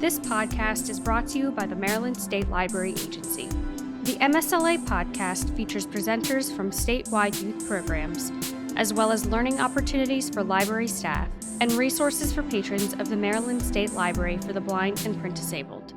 This podcast is brought to you by the Maryland State Library Agency. The MSLA podcast features presenters from statewide youth programs, as well as learning opportunities for library staff and resources for patrons of the Maryland State Library for the Blind and Print Disabled.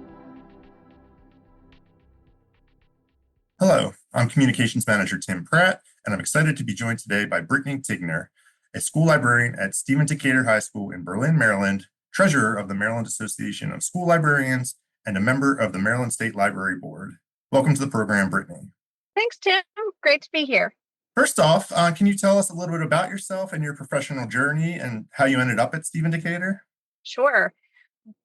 Hello, I'm Communications Manager Tim Pratt, and I'm excited to be joined today by Brittany Tignor, a school librarian at Stephen Decatur High School in Berlin, Maryland, treasurer of the Maryland Association of School Librarians, and a member of the Maryland State Library Board. Welcome to the program, Brittany. Thanks, Tim. Great to be here. First off, can you tell us a little bit about yourself and your professional journey and how you ended up at Stephen Decatur? Sure.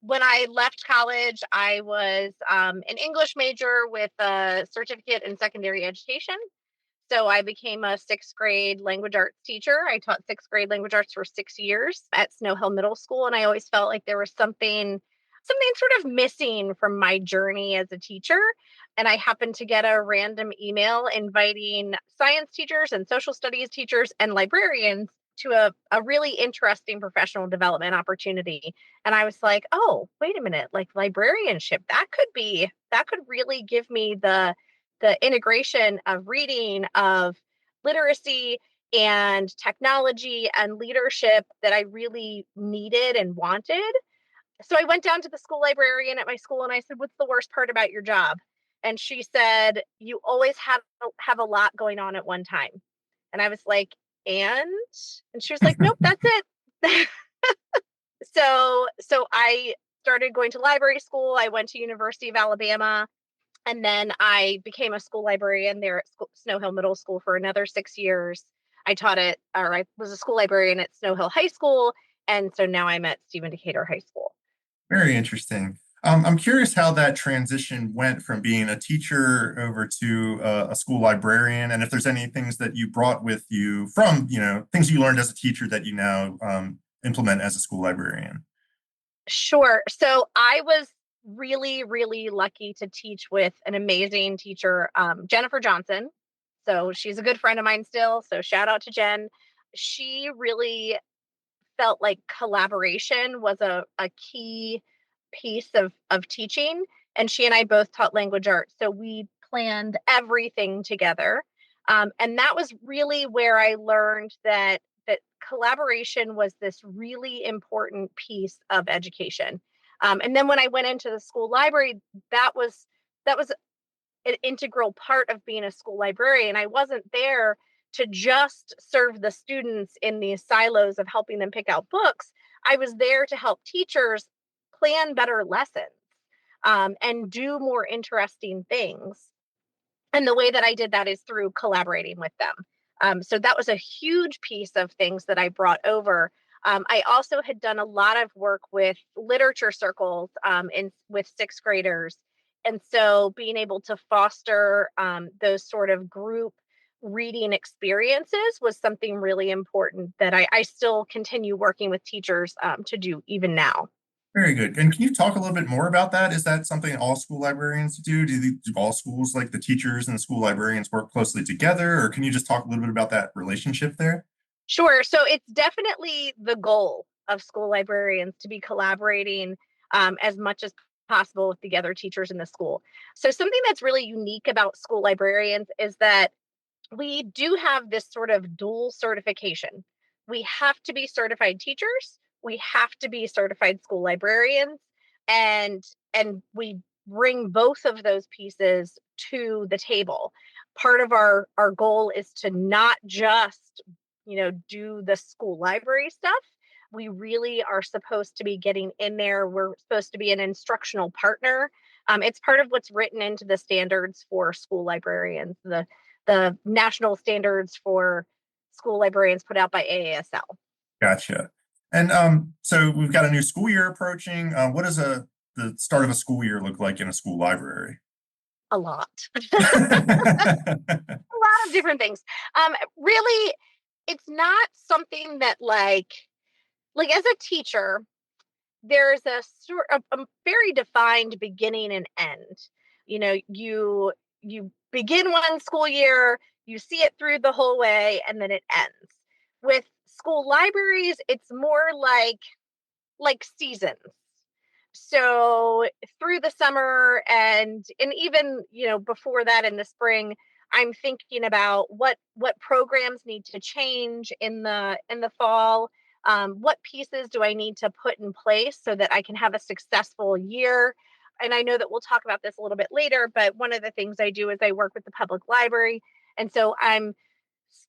When I left college, I was an English major with a certificate in secondary education. So I became a sixth grade language arts teacher. I taught sixth grade language arts for 6 years at Snow Hill Middle School. And I always felt like there was something sort of missing from my journey as a teacher. And I happened to get a random email inviting science teachers and social studies teachers and librarians to a really interesting professional development opportunity. And I was like, oh, wait a minute, like librarianship, that could really give me the integration of reading, of literacy and technology and leadership that I really needed and wanted. So I went down to the school librarian at my school and I said, what's the worst part about your job? And she said, you always have a lot going on at one time. And I was like, and she was like, nope, that's it. So I started going to library school. I went to University of Alabama, and then I became a school librarian there at Snow Hill Middle School for another 6 years. I was a school librarian at Snow Hill High School. And so now I'm at Stephen Decatur High School. Very interesting. I'm curious how that transition went from being a teacher over to a school librarian, and if there's any things that you brought with you from, things you learned as a teacher that you now implement as a school librarian. Sure. So I was really, really lucky to teach with an amazing teacher, Jennifer Johnson. So she's a good friend of mine still. So shout out to Jen. She really felt like collaboration was a key piece of teaching. And she and I both taught language arts. So we planned everything together. And that was really where I learned that collaboration was this really important piece of education. And then when I went into the school library, that was an integral part of being a school librarian. I wasn't there to just serve the students in these silos of helping them pick out books. I was there to help teachers plan better lessons and do more interesting things. And the way that I did that is through collaborating with them. So that was a huge piece of things that I brought over. I also had done a lot of work with literature circles with sixth graders. And so being able to foster those sort of group reading experiences was something really important that I still continue working with teachers to do even now. Very good. And can you talk a little bit more about that? Is that something all school librarians do? Do all schools, like the teachers and the school librarians, work closely together? Or can you just talk a little bit about that relationship there? Sure. So it's definitely the goal of school librarians to be collaborating as much as possible with the other teachers in the school. So something that's really unique about school librarians is that we do have this sort of dual certification. We have to be certified teachers. We have to be certified school librarians, and we bring both of those pieces to the table. Part of our goal is to not just, do the school library stuff. We really are supposed to be getting in there. We're supposed to be an instructional partner. It's part of what's written into the standards for school librarians, the national standards for school librarians put out by AASL. Gotcha. And so we've got a new school year approaching. What does the start of a school year look like in a school library? A lot. A lot of different things. Really, it's not something that like as a teacher, there's a sort of a very defined beginning and end. You begin one school year, you see it through the whole way, and then it ends. With school libraries, it's more like seasons. So through the summer and even, before that in the spring, I'm thinking about what programs need to change in the fall. What pieces do I need to put in place so that I can have a successful year? And I know that we'll talk about this a little bit later, but one of the things I do is I work with the public library. And so I'm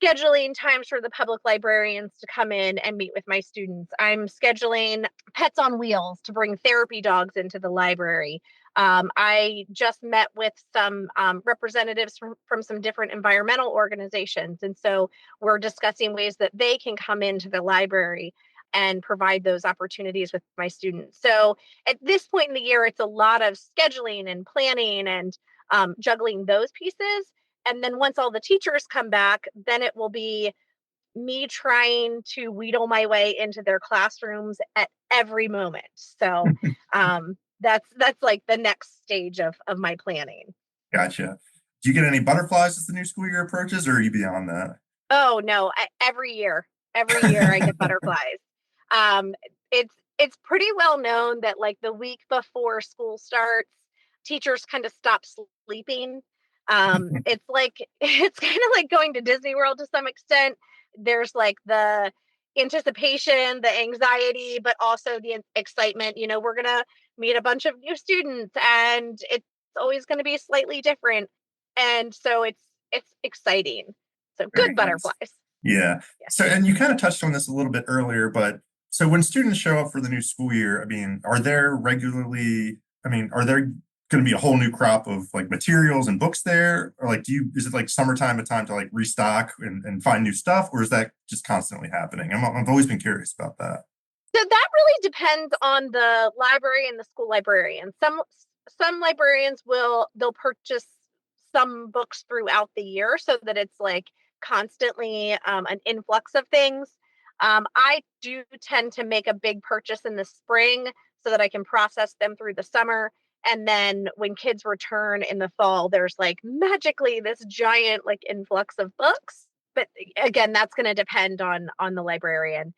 scheduling times for the public librarians to come in and meet with my students. I'm scheduling Pets on Wheels to bring therapy dogs into the library. I just met with some representatives from some different environmental organizations. And so we're discussing ways that they can come into the library and provide those opportunities with my students. So at this point in the year, it's a lot of scheduling and planning and juggling those pieces. And then once all the teachers come back, then it will be me trying to wheedle my way into their classrooms at every moment. So that's like the next stage of my planning. Gotcha. Do you get any butterflies as the new school year approaches, or are you beyond that? Oh no, every year I get butterflies. Um, it's pretty well known that like the week before school starts, teachers kind of stop sleeping. It's like it's kind of like going to Disney World to some extent. There's like the anticipation, the anxiety, but also the excitement. We're gonna meet a bunch of new students, and it's always going to be slightly different, and so it's exciting. So Very good nice. butterflies. Yeah. Yeah. So, and you kind of touched on this a little bit earlier, but so when students show up for the new school year, are there going to be a whole new crop of like materials and books there? Or like, is it like summertime a time to like restock and find new stuff? Or is that just constantly happening? I've always been curious about that. So that really depends on the library and the school librarian. Some librarians they'll purchase some books throughout the year so that it's like constantly an influx of things. I do tend to make a big purchase in the spring so that I can process them through the summer. And then when kids return in the fall, there's like magically this giant like influx of books. But again, that's going to depend on the librarian.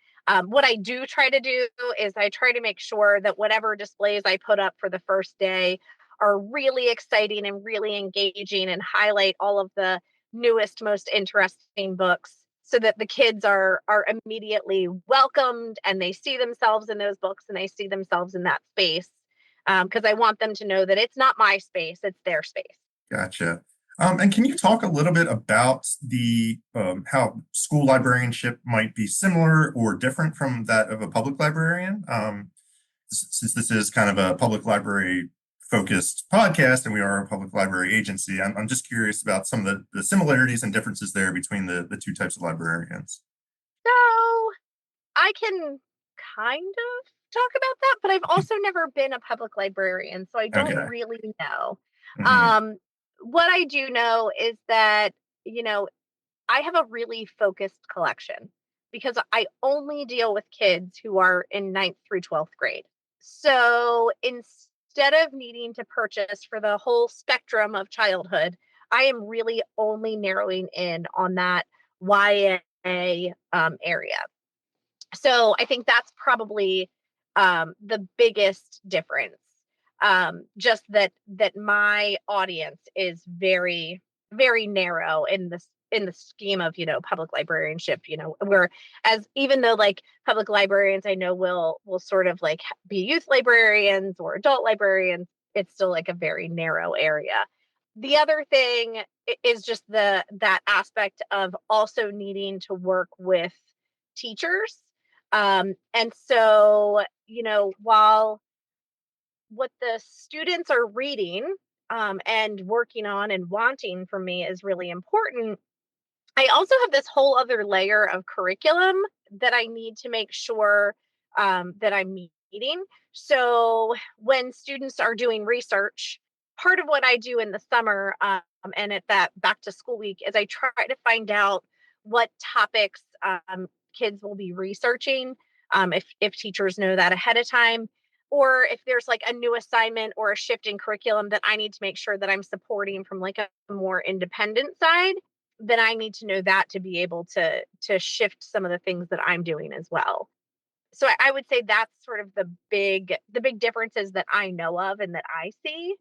What I do try to do is I try to make sure that whatever displays I put up for the first day are really exciting and really engaging and highlight all of the newest, most interesting books so that the kids are immediately welcomed and they see themselves in those books and they see themselves in that space. Because I want them to know that it's not my space, it's their space. Gotcha. And can you talk a little bit about the how school librarianship might be similar or different from that of a public librarian? Since this is kind of a public library focused podcast and we are a public library agency, I'm just curious about some of the similarities and differences there between the two types of librarians. So I can kind of talk about that, but I've also never been a public librarian, so I don't Okay. really know. Hmm. Um, what I do know is that, you know, I have a really focused collection because I only deal with kids who are in ninth through 12th grade. So instead of needing to purchase for the whole spectrum of childhood, I am really only narrowing in on that YA area. So I think that's probably the biggest difference. Just that my audience is very, very narrow in the scheme of public librarianship. Where as even though like public librarians I know will sort of like be youth librarians or adult librarians, it's still like a very narrow area. The other thing is just that aspect of also needing to work with teachers. And so, while what the students are reading and working on and wanting from me is really important, I also have this whole other layer of curriculum that I need to make sure that I'm meeting. So when students are doing research, part of what I do in the summer and at that back to school week is I try to find out what topics kids will be researching, if teachers know that ahead of time, or if there's like a new assignment or a shift in curriculum that I need to make sure that I'm supporting from like a more independent side, then I need to know that to be able to shift some of the things that I'm doing as well. I would say that's sort of the big differences that I know of and that I see.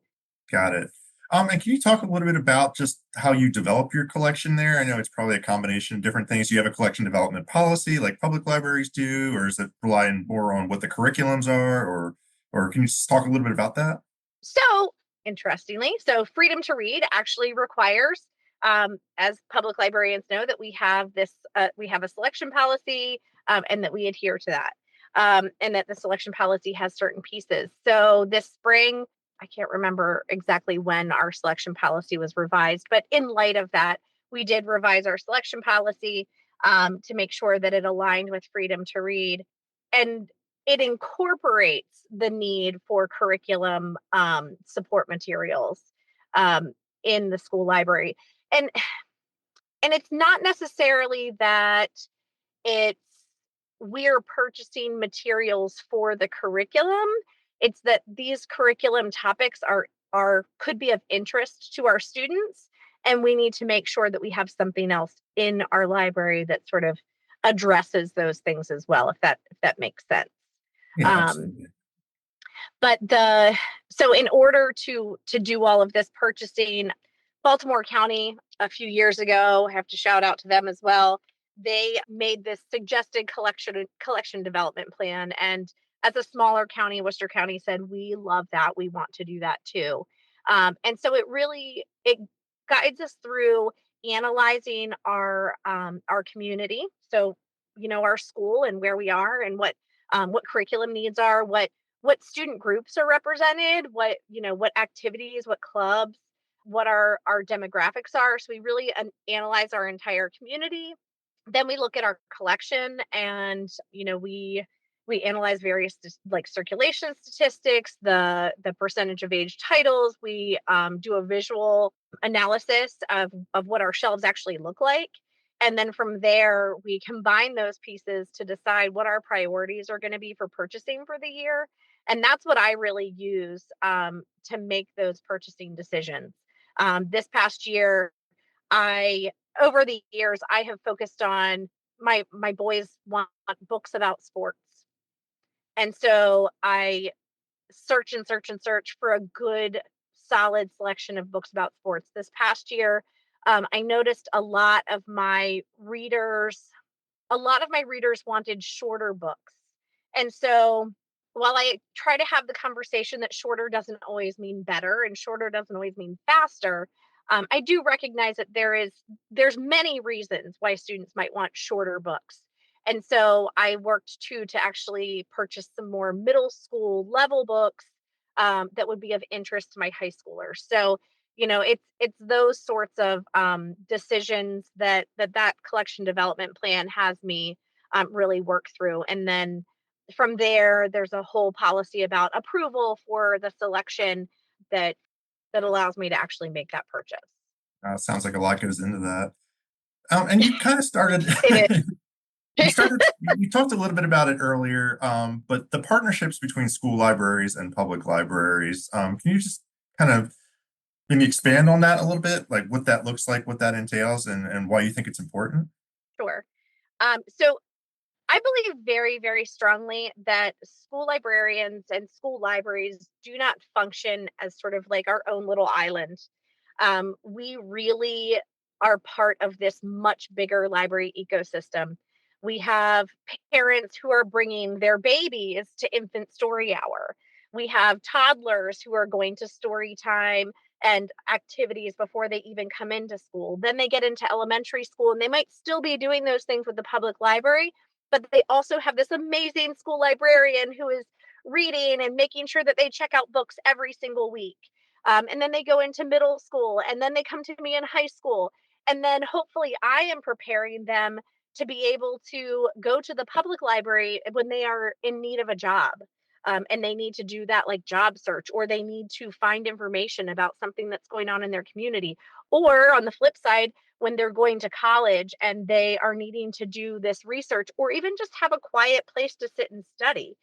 Got it. And can you talk a little bit about just how you develop your collection there? I know it's probably a combination of different things. Do you have a collection development policy like public libraries do, or is it relying more on what the curriculums are, or can you just talk a little bit about that? So interestingly, freedom to read actually requires, as public librarians know, that we have a selection policy, and that we adhere to that, and that the selection policy has certain pieces. So this spring, I can't remember exactly when our selection policy was revised, but in light of that, we did revise our selection policy, to make sure that it aligned with freedom to read. And it incorporates the need for curriculum, support materials, um, in the school library. And it's not necessarily that it's we're purchasing materials for the curriculum. It's that these curriculum topics are could be of interest to our students, and we need to make sure that we have something else in our library that sort of addresses those things as well, if that makes sense. Yeah, Um, absolutely. but the so in order to do all of this purchasing, Baltimore County a few years ago, I have to shout out to them as well. They made this suggested collection development plan, and as a smaller county, Worcester County said, "We love that. We want to do that too." And so it guides us through analyzing our community. So our school and where we are and what curriculum needs are, what student groups are represented, what activities, what clubs, what our demographics are. So we really analyze our entire community. Then we look at our collection, and we analyze various like circulation statistics, the percentage of age titles. We do a visual analysis of what our shelves actually look like. And then from there, we combine those pieces to decide what our priorities are going to be for purchasing for the year. And that's what I really use, to make those purchasing decisions. This past year, I over the years I have focused on my boys want books about sports, and so I search and search and search for a good solid selection of books about sports. This past year, I noticed a lot of my readers wanted shorter books. And so while I try to have the conversation that shorter doesn't always mean better and shorter doesn't always mean faster, I do recognize that there's many reasons why students might want shorter books. And so I worked to actually purchase some more middle school level books, that would be of interest to my high schoolers. So it's those sorts of, decisions that collection development plan has me, really work through. And then from there, there's a whole policy about approval for the selection that allows me to actually make that purchase. Sounds like a lot goes into that. And you kind of started, It you is. started, you talked a little bit about it earlier, but the partnerships between school libraries and public libraries, can you just kind of maybe expand on that a little bit, like what that looks like, what that entails, and why you think it's important? Sure. So I believe very, very strongly that school librarians and school libraries do not function as sort of like our own little island. We really are part of this much bigger library ecosystem. We have parents who are bringing their babies to infant story hour. We have toddlers who are going to story time and activities before they even come into school. Then they get into elementary school and they might still be doing those things with the public library, but they also have this amazing school librarian who is reading and making sure that they check out books every single week. And then they go into middle school, and then they come to me in high school. And then hopefully I am preparing them to be able to go to the public library when they are in need of a job. And they need to do that like job search, or they need to find information about something that's going on in their community. Or on the flip side, when they're going to college and they are needing to do this research, or even just have a quiet place to sit and study.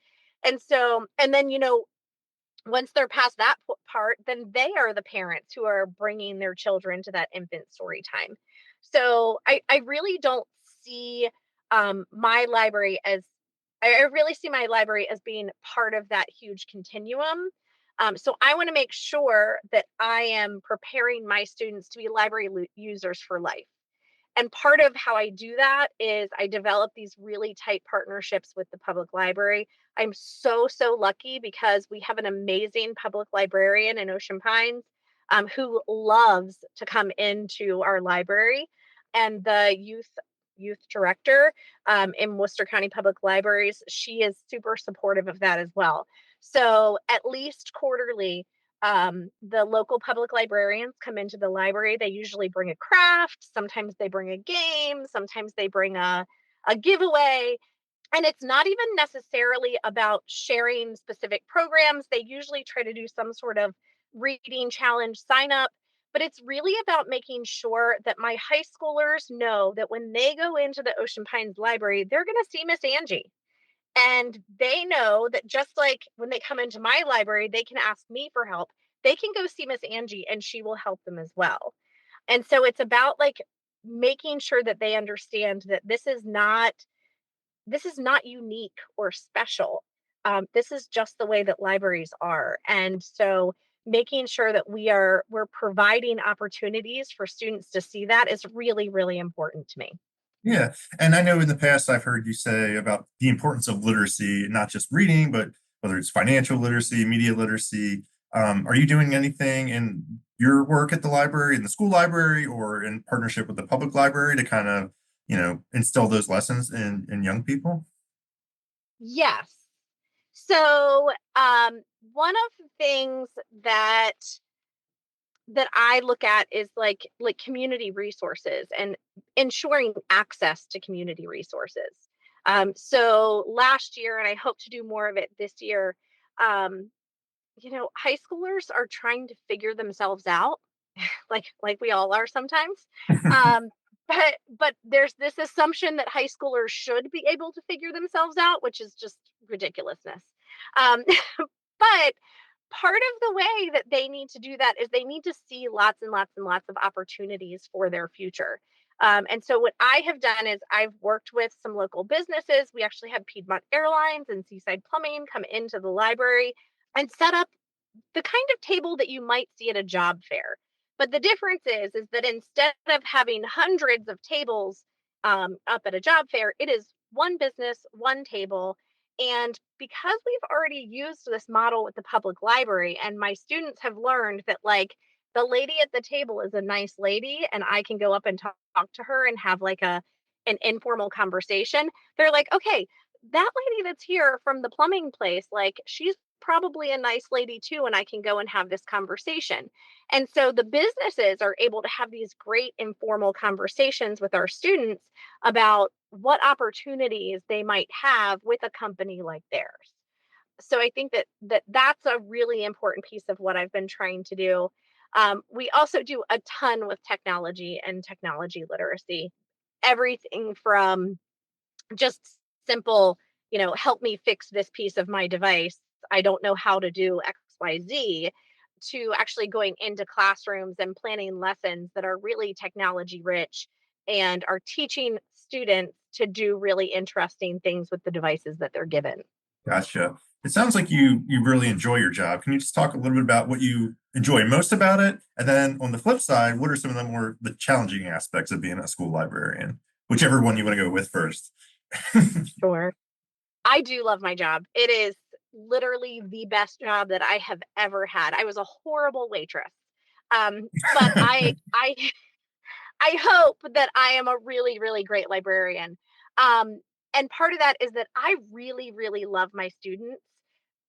And then, once they're past that part, then they are the parents who are bringing their children to that infant story time. So I really don't see, my library I really see my library as being part of that huge continuum. So I want to make sure that I am preparing my students to be library users for life. And part of how I do that is I develop these really tight partnerships with the public library. I'm so, so lucky because we have an amazing public librarian in Ocean Pines who loves to come into our library. And the youth director in Worcester County Public Libraries, she is super supportive of that as well. So at least quarterly, the local public librarians come into the library. They usually bring a craft. Sometimes they bring a game. Sometimes they bring a giveaway. And it's not even necessarily about sharing specific programs. They usually try to do some sort of reading challenge sign up. But it's really about making sure that my high schoolers know that when they go into the Ocean Pines Library, they're going to see Miss Angie. And they know that just like when they come into my library, they can ask me for help. They can go see Miss Angie and she will help them as well. And so it's about like making sure that they understand that this is not unique or special. This is just the way that libraries are. And so making sure that we're providing opportunities for students to see that is really, really important to me. Yeah. And I know in the past I've heard you say about the importance of literacy, not just reading, but whether it's financial literacy, media literacy. Are you doing anything in your work at the library, in the school library, or in partnership with the public library to kind of, instill those lessons in young people? Yes. So one of the things that I look at is like community resources and ensuring access to community resources. So last year, and I hope to do more of it this year, um, high schoolers are trying to figure themselves out, like we all are sometimes. Um, but there's this assumption that high schoolers should be able to figure themselves out, which is just ridiculousness. Um, but part of the way that they need to do that is they need to see lots and lots and lots of opportunities for their future. And so what I have done is I've worked with some local businesses. We actually had Piedmont Airlines and Seaside Plumbing come into the library and set up the kind of table that you might see at a job fair. But the difference is that instead of having hundreds of tables up at a job fair, it is one business, one table. And because we've already used this model with the public library, and my students have learned that, like, the lady at the table is a nice lady, and I can go up and talk to her and have like an informal conversation. They're like, okay, that lady that's here from the plumbing place, like, she's probably a nice lady too, and I can go and have this conversation. And so the businesses are able to have these great informal conversations with our students about what opportunities they might have with a company like theirs. So I think that's a really important piece of what I've been trying to do. We also do a ton with technology and technology literacy, everything from just simple, help me fix this piece of my device. I don't know how to do XYZ, to actually going into classrooms and planning lessons that are really technology rich and are teaching students to do really interesting things with the devices that they're given. Gotcha. It sounds like you really enjoy your job. Can you just talk a little bit about what you enjoy most about it? And then on the flip side, what are some of the challenging aspects of being a school librarian? Whichever one you want to go with first. Sure. I do love my job. It is literally the best job that I have ever had. I was a horrible waitress. But I hope that I am a really, really great librarian. Um, and part of that is that I really, really love my students.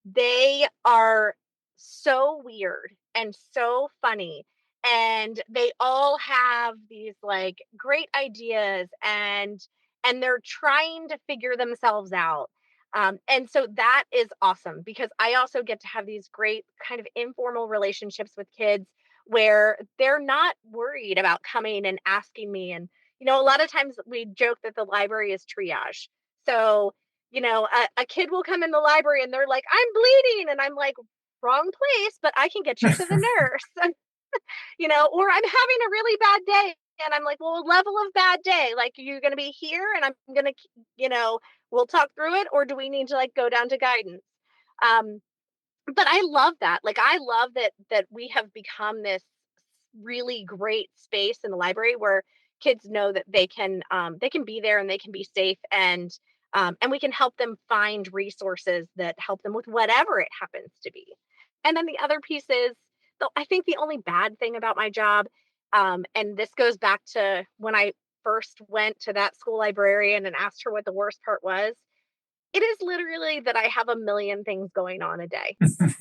They are so weird and so funny. And they all have these like great ideas, and they're trying to figure themselves out. And so that is awesome because I also get to have these great kind of informal relationships with kids where they're not worried about coming and asking me. And, a lot of times we joke that the library is triage. So, a kid will come in the library and they're like, I'm bleeding. And I'm like, wrong place, but I can get you to the nurse. Or I'm having a really bad day and I'm like, well, level of bad day. Like, you're going to be here and I'm going to, we'll talk through it, or do we need to like go down to guidance? Um, but I love that. Like, I love that we have become this really great space in the library where kids know that they can be there and they can be safe, and we can help them find resources that help them with whatever it happens to be. And then the other piece is, though, I think the only bad thing about my job, and this goes back to when I first went to that school librarian and asked her what the worst part was. It is literally that I have a million things going on a day.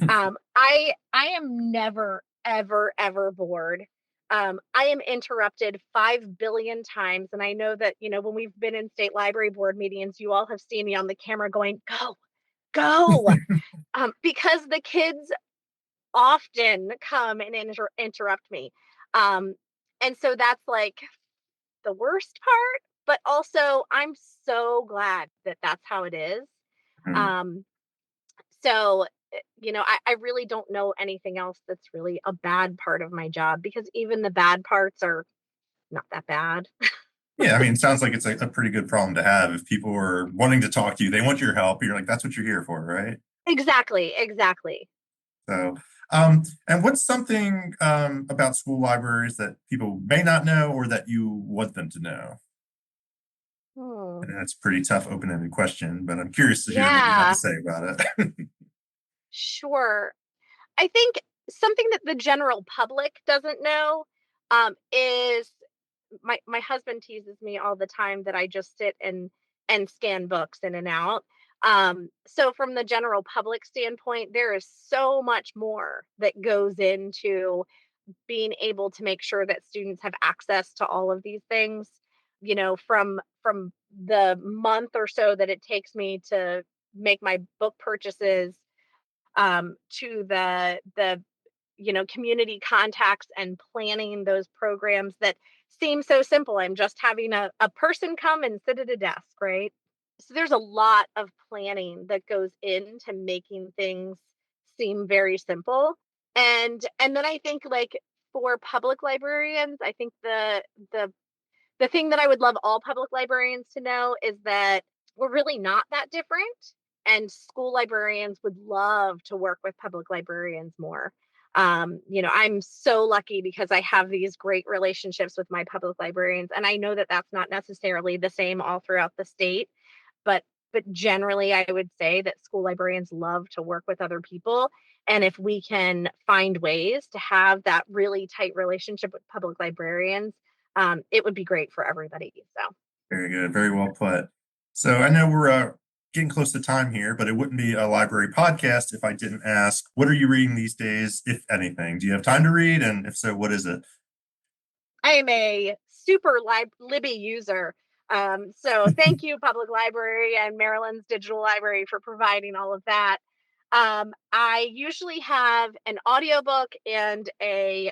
I am never, ever, ever bored. I am interrupted 5 billion times. And I know that, when we've been in state library board meetings, you all have seen me on the camera going, go, go. Because the kids often come and interrupt me. And so that's like the worst part, but also I'm so glad that that's how it is. Mhm. Um, so, I really don't know anything else that's really a bad part of my job, because even the bad parts are not that bad. Yeah, I mean, it sounds like it's a pretty good problem to have. If people are wanting to talk to you, they want your help. You're like, that's what you're here for, right? Exactly, exactly. So, and what's something about school libraries that people may not know or that you want them to know? Hmm. And that's a pretty tough, open-ended question, but I'm curious to hear what you have to Yeah, say about it. sure. I think something that the general public doesn't know, is my husband teases me all the time that I just sit and scan books in and out. So from the general public standpoint, there is so much more that goes into being able to make sure that students have access to all of these things. From the month or so that it takes me to make my book purchases, to the community contacts and planning those programs that seem so simple. I'm just having a person come and sit at a desk, right? So there's a lot of planning that goes into making things seem very simple. And then I think, like, for public librarians, I think the thing that I would love all public librarians to know is that we're really not that different. And school librarians would love to work with public librarians more. I'm so lucky because I have these great relationships with my public librarians. And I know that that's not necessarily the same all throughout the state, but generally I would say that school librarians love to work with other people. And if we can find ways to have that really tight relationship with public librarians, it would be great for everybody. So, Very good. Very well put. So I know we're getting close to time here, but it wouldn't be a library podcast if I didn't ask, what are you reading these days, if anything? Do you have time to read? And if so, what is it? I am a super Libby user. So thank you, Public Library and Maryland's Digital Library, for providing all of that. I usually have an audiobook and a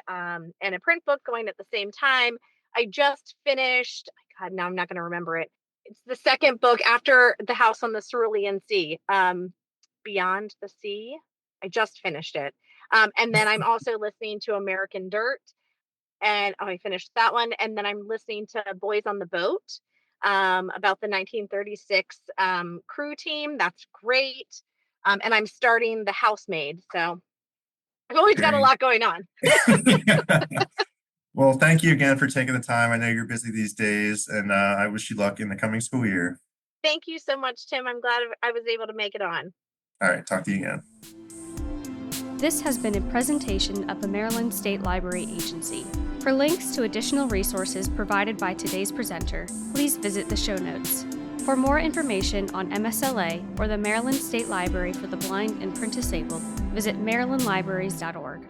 print book going at the same time. I just finished, God, now I'm not going to remember it. It's the second book after The House on the Cerulean Sea, Beyond the Sea. I just finished it. And then I'm also listening to American Dirt, and I finished that one. And then I'm listening to Boys on the Boat, about the 1936 crew team. That's great. And I'm starting The Housemaid. So I've always got a Very. lot going on. Well, thank you again for taking the time. I know you're busy these days, and I wish you luck in the coming school year. Thank you so much, Tim. I'm glad I was able to make it on. All right, talk to you again. This has been a presentation of the Maryland State Library Agency. For links to additional resources provided by today's presenter, please visit the show notes. For more information on MSLA or the Maryland State Library for the Blind and Print Disabled, visit marylandlibraries.org.